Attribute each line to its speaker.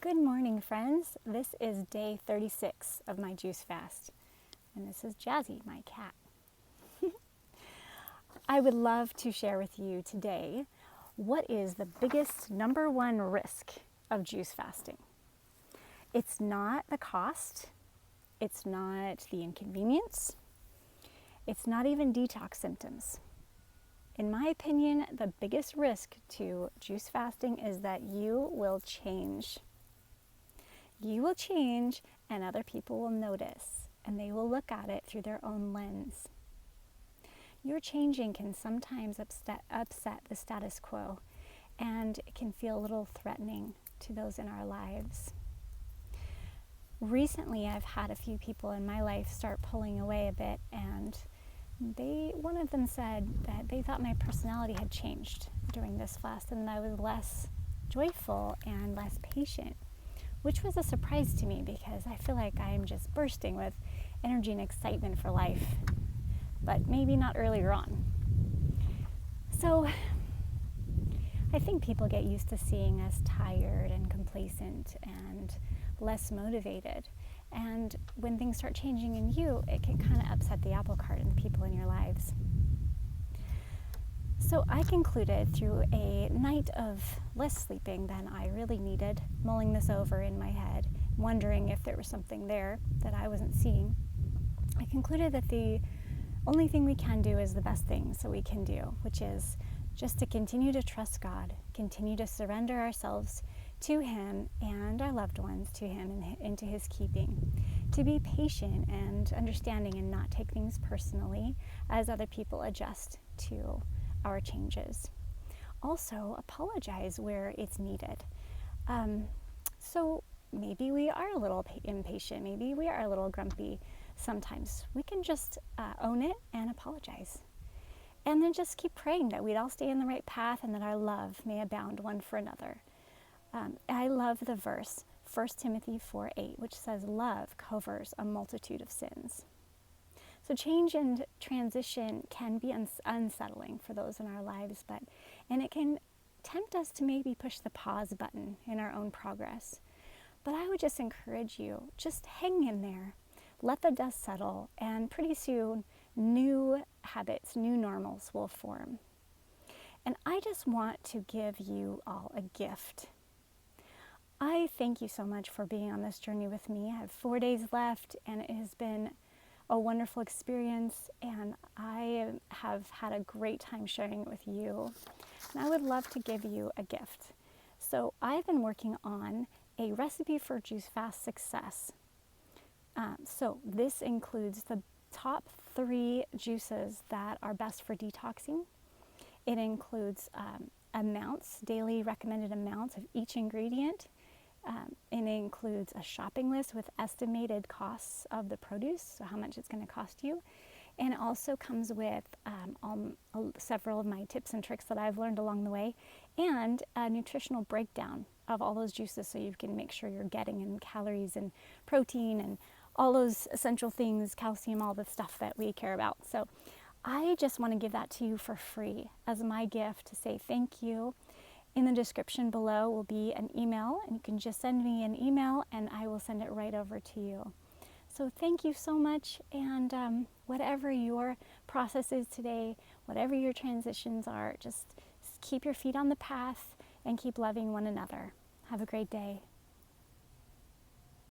Speaker 1: Good morning, friends. This is day 36 of my juice fast, and this is Jazzy, my cat. I would love to share with you today what is the biggest number one risk of juice fasting. It's not the cost, it's not the inconvenience, it's not even detox symptoms. In my opinion, the biggest risk to juice fasting is that you will change. You will change and other people will notice and they will look at it through their own lens. Your changing can sometimes upset the status quo, and it can feel a little threatening to those in our lives. Recently, I've had a few people in my life start pulling away a bit, and one of them said that they thought my personality had changed during this fast and that I was less joyful and less patient, which was a surprise to me because I feel like I am just bursting with energy and excitement for life, but maybe not earlier on. So I think people get used to seeing us tired and complacent and less motivated. And when things start changing in you, it can kind of upset the apple cart and the people in your lives. So I concluded through a night of less sleeping than I really needed, mulling this over in my head, wondering if there was something there that I wasn't seeing. I concluded that the only thing we can do is the best thing so we can do, which is just to continue to trust God, continue to surrender ourselves to Him and our loved ones to Him and into His keeping, to be patient and understanding and not take things personally as other people adjust to our changes. Also, apologize where it's needed. So maybe we are a little impatient, maybe we are a little grumpy sometimes. We can just own it and apologize. And then just keep praying that we'd all stay in the right path and that our love may abound one for another. I love the verse, 1 Timothy 4:8, which says, "Love covers a multitude of sins." So change and transition can be unsettling for those in our lives, and it can tempt us to maybe push the pause button in our own progress. But I would just encourage you, just hang in there, let the dust settle, and pretty soon new habits, new normals will form. And I just want to give you all a gift. I thank you so much for being on this journey with me. I have 4 days left, and it has been a wonderful experience, and I have had a great time sharing it with you. And I would love to give you a gift. So I've been working on a recipe for juice fast success. So this includes the top 3 juices that are best for detoxing. It includes daily recommended amounts of each ingredient. It includes a shopping list with estimated costs of the produce, so how much it's going to cost you. And it also comes with several of my tips and tricks that I've learned along the way, and a nutritional breakdown of all those juices so you can make sure you're getting in calories and protein and all those essential things, calcium, all the stuff that we care about. So I just want to give that to you for free as my gift to say thank you. In the description below will be an email, and you can just send me an email and I will send it right over to you. So thank you so much, and whatever your process is today, whatever your transitions are, just keep your feet on the path and keep loving one another. Have a great day.